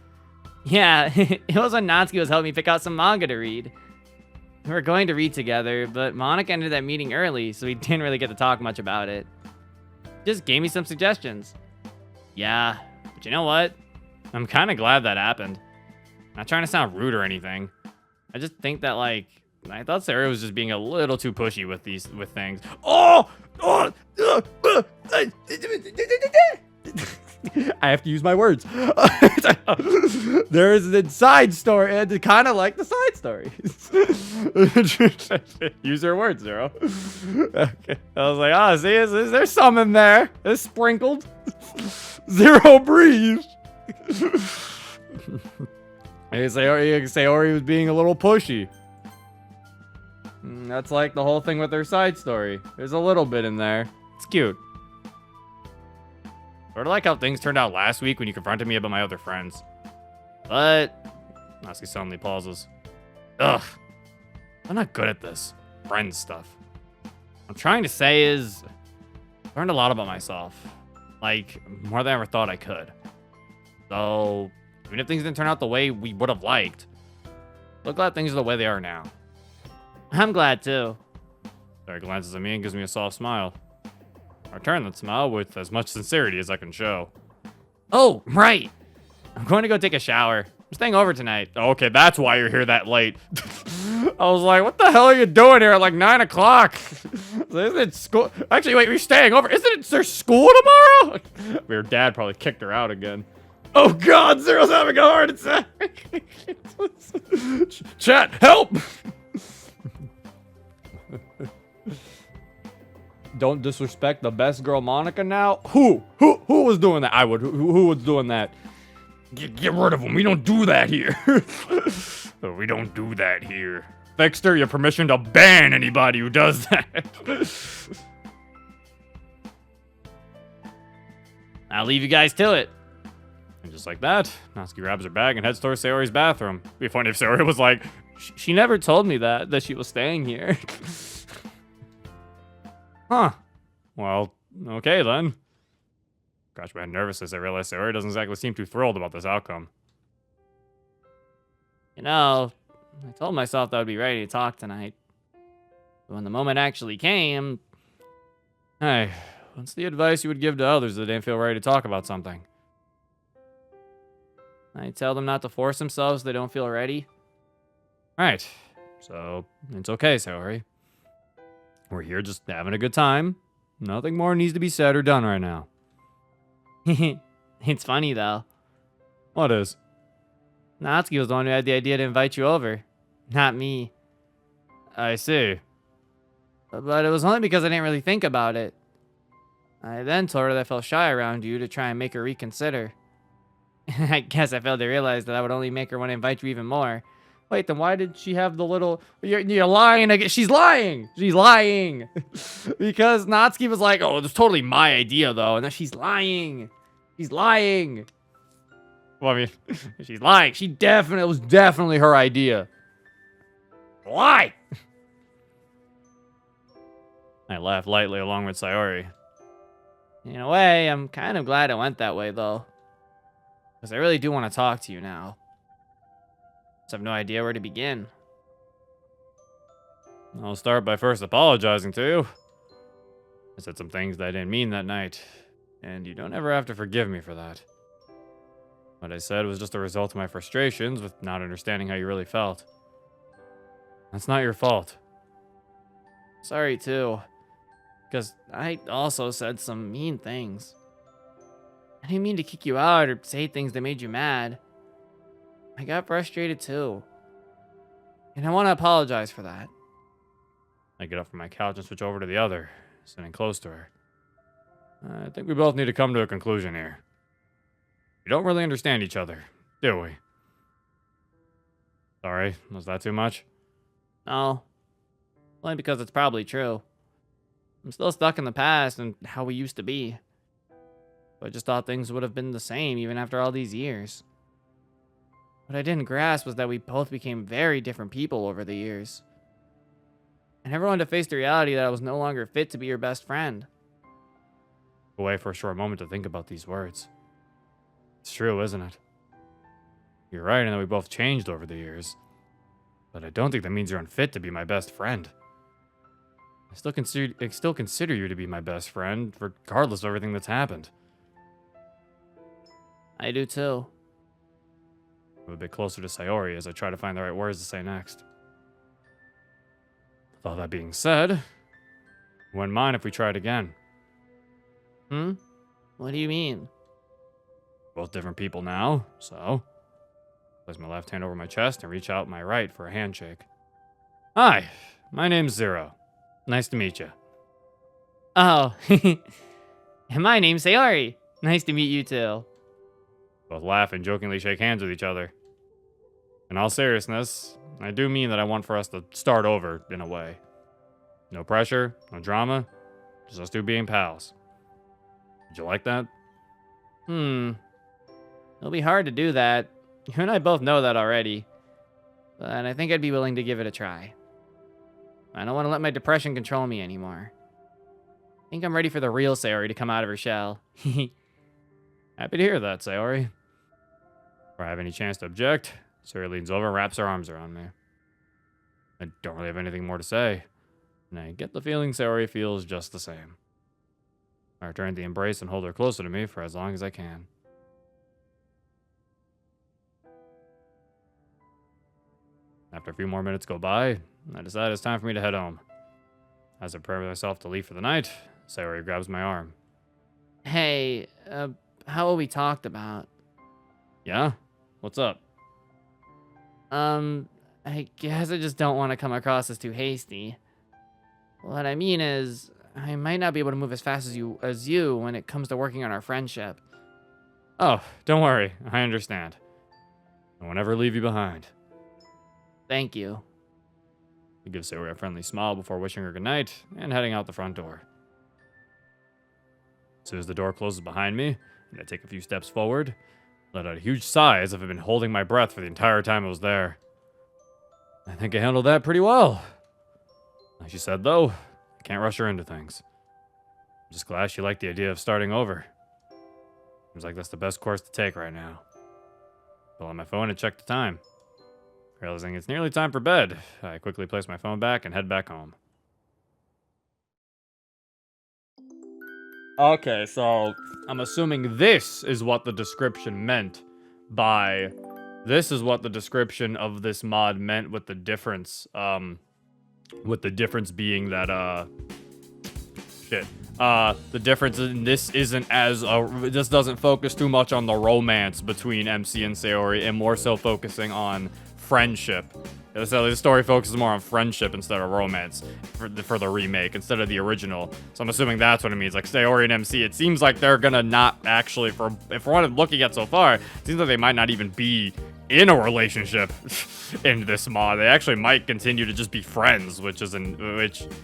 Yeah, it was when Natsuki was helping me pick out some manga to read. We were going to read together, but Monica ended that meeting early, so we didn't really get to talk much about it. Just gave me some suggestions. Yeah, but you know what? I'm kind of glad that happened. Not trying to sound rude or anything. I just think that, like, I thought Sarah was just being a little too pushy with things. I have to use my words. There is a side story, and kind of like the side story. Use your words, Zero. Okay. I was like, see, is there some in there? It's sprinkled. Zero breathe. Sayori was being a little pushy. That's like the whole thing with their side story. There's a little bit in there. It's cute. Sort of like how things turned out last week when you confronted me about my other friends. But Natsuki suddenly pauses. Ugh. I'm not good at this. Friend stuff. What I'm trying to say is, I learned a lot about myself. Like, more than I ever thought I could. So, even if things didn't turn out the way we would have liked, look glad things are the way they are now. I'm glad too. Sarah glances at me and gives me a soft smile. I return that smile with as much sincerity as I can show. Oh, right. I'm going to go take a shower. I'm staying over tonight. Oh, okay, that's why you're here that late. I was like, what the hell are you doing here at like 9 o'clock? Isn't it school? Actually, wait, you're staying over. Isn't it their school tomorrow? Your dad probably kicked her out again. Oh God, Zero's having a heart attack. Chat, help! Don't disrespect the best girl, Monica. Now, who was doing that? I would. Who was doing that? Get rid of him. We don't do that here. We don't do that here. Fixter, you have permission to ban anybody who does that. I'll leave you guys to it. And just like that, Natsuki grabs her bag and heads towards Sayori's bathroom. It'd be funny if Sayori was like, She never told me that she was staying here. huh. Well, okay then. Scratch my head nervous as I realize Sayori doesn't exactly seem too thrilled about this outcome. You know, I told myself that I'd be ready to talk tonight. But when the moment actually came... Hey, what's the advice you would give to others that didn't feel ready to talk about something? I tell them not to force themselves if they don't feel ready. Right. So, it's okay, Sayori. We're here just having a good time. Nothing more needs to be said or done right now. It's funny, though. What is? Natsuki was the one who had the idea to invite you over. Not me. I see. But it was only because I didn't really think about it. I then told her that I felt shy around you to try and make her reconsider. I guess I failed to realize that I would only make her want to invite you even more. Wait, then why did she have the little... You're lying again. She's lying. She's lying. Because Natsuki was like, oh, it's totally my idea, though. And then she's lying. She's lying. Well, I mean, she's lying. It was definitely her idea. Lie. I laughed lightly along with Sayori. In a way, I'm kind of glad it went that way, though. Because I really do want to talk to you now. I have no idea where to begin. I'll start by first apologizing to you. I said some things that I didn't mean that night, and you don't ever have to forgive me for that. What I said was just a result of my frustrations with not understanding how you really felt. That's not your fault. Sorry, too. Because I also said some mean things. I didn't mean to kick you out or say things that made you mad. I got frustrated too. And I want to apologize for that. I get up from my couch and switch over to the other, sitting close to her. I think we both need to come to a conclusion here. We don't really understand each other, do we? Sorry, was that too much? No. Only because it's probably true. I'm still stuck in the past and how we used to be. But I just thought things would have been the same even after all these years. What I didn't grasp was that we both became very different people over the years. I never wanted to face the reality that I was no longer fit to be your best friend. Go away for a short moment to think about these words. It's true, isn't it? You're right in that we both changed over the years. But I don't think that means you're unfit to be my best friend. I still consider you to be my best friend, regardless of everything that's happened. I do too. I'm a bit closer to Sayori as I try to find the right words to say next. With all that being said, wouldn't mind if we tried again. What do you mean? Both different people now, so... Place my left hand over my chest and reach out my right for a handshake. Hi, my name's Zero. Nice to meet you. Oh, and my name's Sayori. Nice to meet you too. Both laugh and jokingly shake hands with each other. In all seriousness, I do mean that I want for us to start over, in a way. No pressure, no drama, just us two being pals. Would you like that? It'll be hard to do that. You and I both know that already. But I think I'd be willing to give it a try. I don't want to let my depression control me anymore. I think I'm ready for the real Sayori to come out of her shell. Happy to hear that, Sayori. Before I have any chance to object, Sayori leans over and wraps her arms around me. I don't really have anything more to say, and I get the feeling Sayori feels just the same. I return the embrace and hold her closer to me for as long as I can. After a few more minutes go by, I decide it's time for me to head home. As I prepare myself to leave for the night, Sayori grabs my arm. Hey, how will we talked about? Yeah? What's up? I guess I just don't want to come across as too hasty. What I mean is, I might not be able to move as fast as you when it comes to working on our friendship. Oh, don't worry. I understand. I won't ever leave you behind. Thank you. I give Sayori a friendly smile before wishing her goodnight and heading out the front door. As soon as the door closes behind me, and I take a few steps forward, let out a huge sigh as if I've been holding my breath for the entire time I was there. I think I handled that pretty well. Like she said, though, I can't rush her into things. I'm just glad she liked the idea of starting over. Seems like that's the best course to take right now. Pull out my phone and check the time. Realizing it's nearly time for bed, I quickly place my phone back and head back home. Okay, so I'm assuming this is what the description meant by... This is what the description of this mod meant with the difference, being that, the difference in this isn't as, this doesn't focus too much on the romance between MC and Sayori, and more so focusing on friendship. So the story focuses more on friendship instead of romance for the remake, instead of the original. So I'm assuming that's what it means. Like Sayori and MC, it seems like they're gonna not actually, for what I'm looking at so far, it seems like they might not even be in a relationship in this mod. They actually might continue to just be friends, which,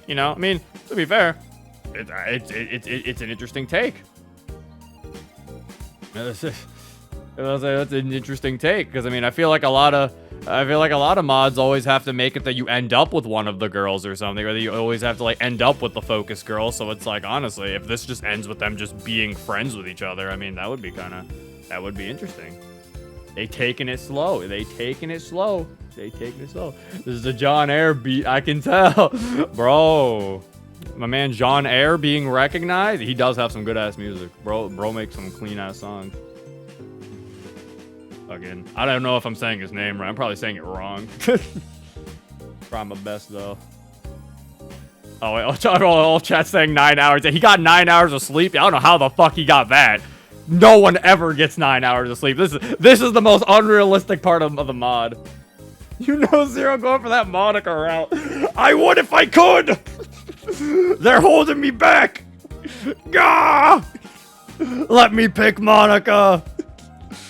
you know, I mean, to be fair, it's an interesting take. That's an interesting take, because I mean, I feel like a lot of mods always have to make it that you end up with one of the girls or something, or that you always have to like end up with the focus girl. So it's like, honestly, if this just ends with them just being friends with each other, I mean, that would be interesting. They taking it slow. This is a John Air beat, I can tell. Bro, my man John Air being recognized. He does have some good ass music. Bro makes some clean ass songs. Again, I don't know if I'm saying his name right. I'm probably saying it wrong. Try my best though. Oh wait, all chat's saying 9 hours. He got 9 hours of sleep. I don't know how the fuck he got that. No one ever gets 9 hours of sleep. This is the most unrealistic part of the mod. You know, Zero going for that Monica route. I would if I could. They're holding me back. Gah! Let me pick Monica.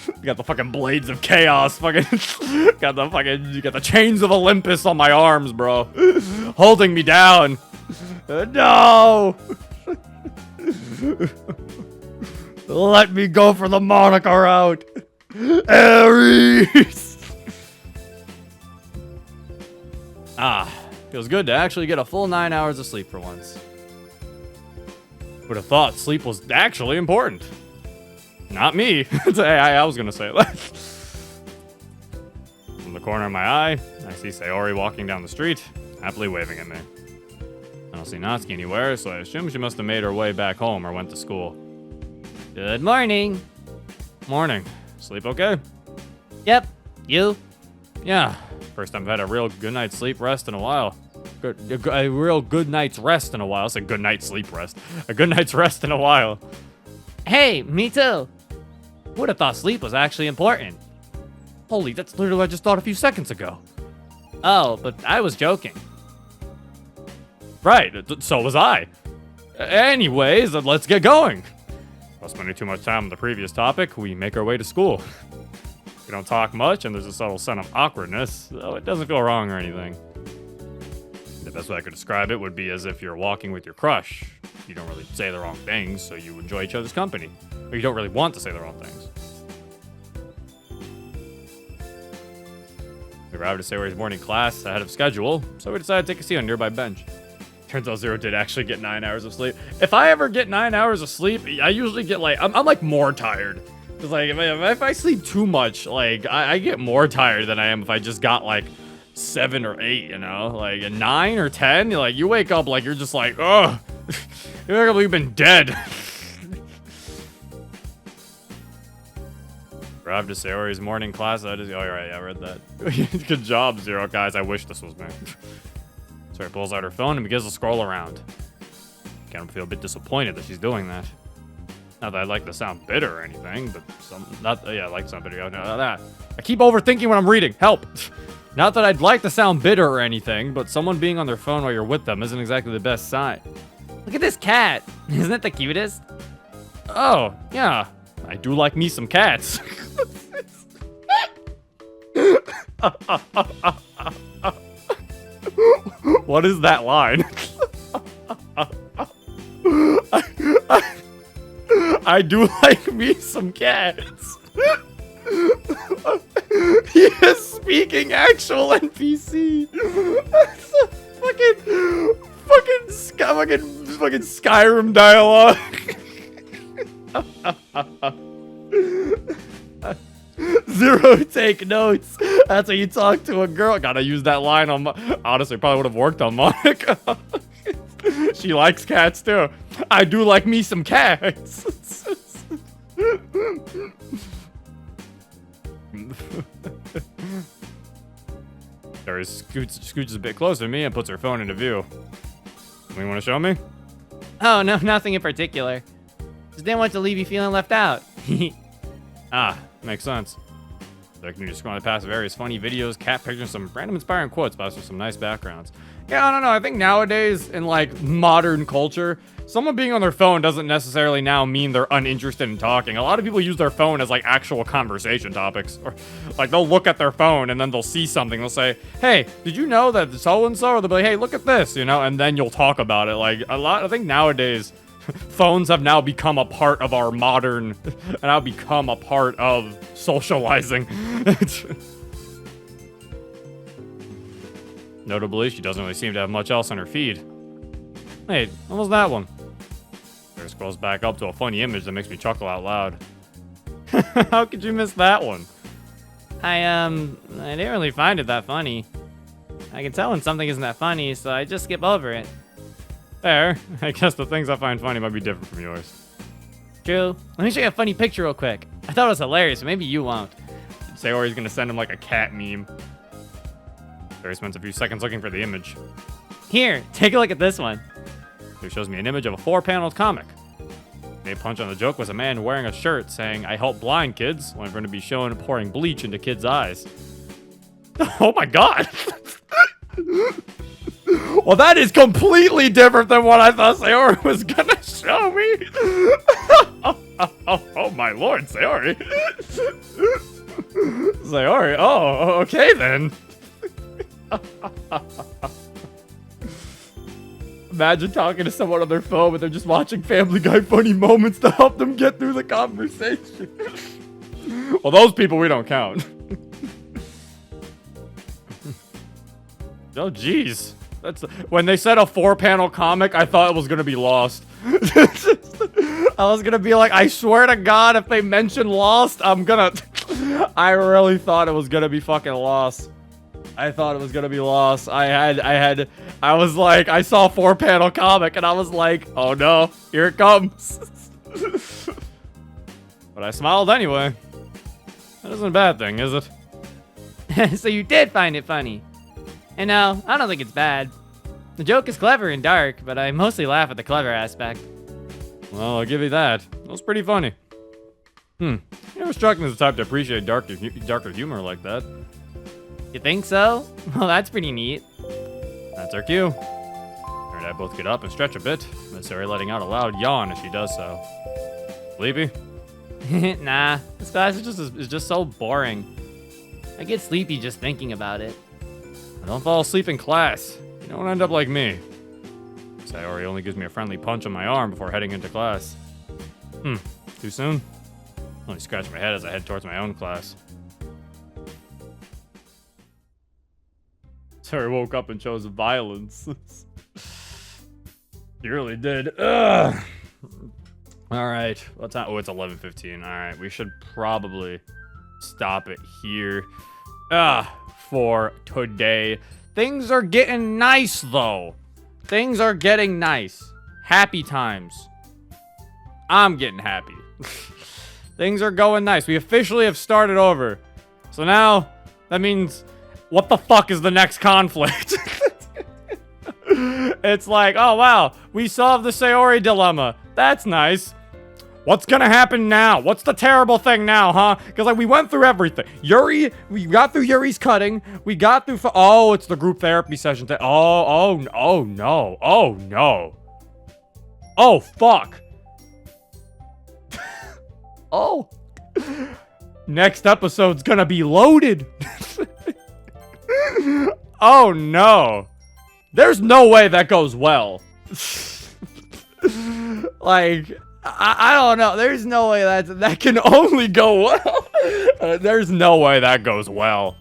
You got the fucking blades of chaos, you got the chains of Olympus on my arms, bro. Holding me down. No! Let me go for the Monica route. Aries! Feels good to actually get a full 9 hours of sleep for once. Would have thought sleep was actually important. Not me. I was gonna say that. From the corner of my eye, I see Sayori walking down the street, happily waving at me. I don't see Natsuki anywhere, so I assume she must have made her way back home or went to school. Good morning. Morning. Sleep okay? Yep. You? Yeah. First time I've had a real good night's sleep rest in a while. A real good night's rest in a while. I said good night's sleep rest. A good night's rest in a while. Hey, me too. Would have thought sleep was actually important. Holy, that's literally what I just thought a few seconds ago. Oh, but I was joking. Right, so was I. Anyways, let's get going. Without spending too much time on the previous topic, we make our way to school. You don't talk much, and there's a subtle sense of awkwardness, though it doesn't feel wrong or anything. The best way I could describe it would be as if you're walking with your crush. You don't really say the wrong things, so you enjoy each other's company. Or you don't really want to say the wrong things. We arrived at Sayori's morning class ahead of schedule, so we decided to take a seat on a nearby bench. Turns out Zero did actually get 9 hours of sleep. If I ever get 9 hours of sleep, I usually get like, I'm like more tired. Cause like if I sleep too much, like I get more tired than I am if I just got like 7 or 8, you know, like a 9 or 10, like you wake up like you're just like, oh, you wake up like you've been dead. Arrived to Sayori's morning class. Oh, right, I read that. Good job, Zero. Guys, I wish this was me. Sayori pulls out her phone and begins to scroll around. Can't feel a bit disappointed that she's doing that. Not that I'd like to sound bitter or anything, but I like to sound bitter. I keep overthinking when I'm reading. Help! Not that I'd like to sound bitter or anything, but someone being on their phone while you're with them isn't exactly the best sign. Look at this cat. Isn't it the cutest? Oh, yeah. I do like me some cats. What is that line? I do like me some cats. He is speaking actual NPC. fucking Skyrim dialogue. Zero, take notes. That's how you talk to a girl. Gotta use that line on. Honestly, probably would have worked on Monica. She likes cats too. I do like me some cats. Sarah scooches a bit closer to me and puts her phone into view. Something you want to show me? Oh, no, nothing in particular. Just didn't want to leave you feeling left out. Ah, makes sense. So I can just scroll past various funny videos, cat pictures, some random inspiring quotes, but also some nice backgrounds. Yeah, I don't know. I think nowadays in like modern culture, someone being on their phone doesn't necessarily now mean they're uninterested in talking. A lot of people use their phone as like actual conversation topics. Or like they'll look at their phone and then they'll see something. They'll say, hey, did you know that so-and-so? Or they'll be like, hey, look at this, you know, and then you'll talk about it. Like I think nowadays phones have now become a part of our modern, and now become a part of socializing. Notably, she doesn't really seem to have much else on her feed. Hey, what was that one? There scrolls back up to a funny image that makes me chuckle out loud. How could you miss that one? I didn't really find it that funny. I can tell when something isn't that funny, so I just skip over it. Fair. I guess the things I find funny might be different from yours. True. Let me show you a funny picture real quick. I thought it was hilarious, but maybe you won't. Sayori's gonna send him like a cat meme. Sayori spends a few seconds looking for the image. Here, take a look at this one. It shows me an image of a 4-paneled comic. The punch on the joke was a man wearing a shirt saying, I help blind kids, when going to be shown pouring bleach into kids' eyes. Oh my god! Well, that is completely different than what I thought Sayori was gonna show me. Oh my lord, Sayori. Sayori, oh, okay then. Imagine talking to someone on their phone, but they're just watching Family Guy funny moments to help them get through the conversation. Well, those people we don't count. Oh, jeez. That's when they said a 4-panel comic, I thought it was gonna be Lost. I was gonna be like, I swear to God, if they mention Lost, I really thought it was gonna be fucking Lost. I thought it was gonna be Lost. I was like, I saw a 4-panel comic and I was like, oh no, here it comes. But I smiled anyway. That isn't a bad thing, is it? So you did find it funny. And no, I don't think it's bad. The joke is clever and dark, but I mostly laugh at the clever aspect. Well, I'll give you that. It was pretty funny. You never struck me as the type to appreciate darker humor like that. You think so? Well, that's pretty neat. That's our cue. Her and I both get up and stretch a bit, with Sayori letting out a loud yawn as she does so. Sleepy? Nah, this class is just so boring. I get sleepy just thinking about it. Don't fall asleep in class. You don't end up like me. Sayori only gives me a friendly punch on my arm before heading into class. Too soon? Only scratch my head as I head towards my own class. Sayori woke up and chose violence. She really did. Ugh. All right. What time? Oh, it's 11:15. All right. We should probably stop it here. For today. Things are getting nice, though. Things are getting nice. Happy times. I'm getting happy. Things are going nice. We officially have started over. So now, that means, what the fuck is the next conflict? It's like, oh wow, we solved the Sayori dilemma. That's nice. What's gonna happen now? What's the terrible thing now, huh? Because like we went through everything. Yuri, we got through Yuri's cutting. We got through. Oh, it's the group therapy session. Oh no. Oh no. Oh fuck. Oh. Next episode's gonna be loaded. Oh no. There's no way that goes well. Like, I don't know. There's no way that can only go well. There's no way that goes well.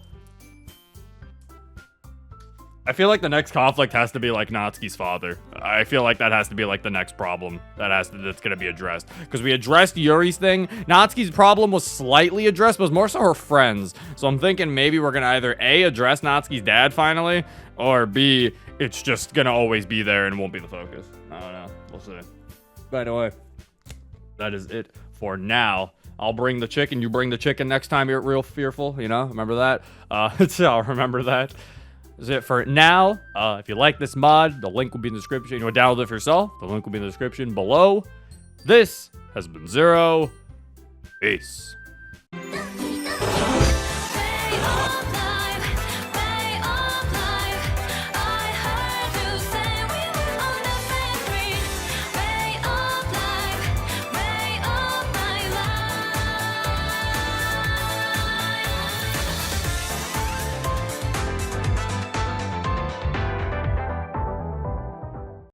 I feel like the next conflict has to be like Natsuki's father. I feel like that has to be like the next problem that's gonna be addressed. Because we addressed Yuri's thing. Natsuki's problem was slightly addressed, but it was more so her friends. So I'm thinking maybe we're gonna either A, address Natsuki's dad finally, or B, it's just gonna always be there and won't be the focus. I don't know. We'll see. By the way, that is it for now. I'll bring the chicken. You bring the chicken next time you're real fearful. You know, remember that? So I'll remember that. That's it for now. If you like this mod, the link will be in the description. You want to download it for yourself? The link will be in the description below. This has been Zero. Peace.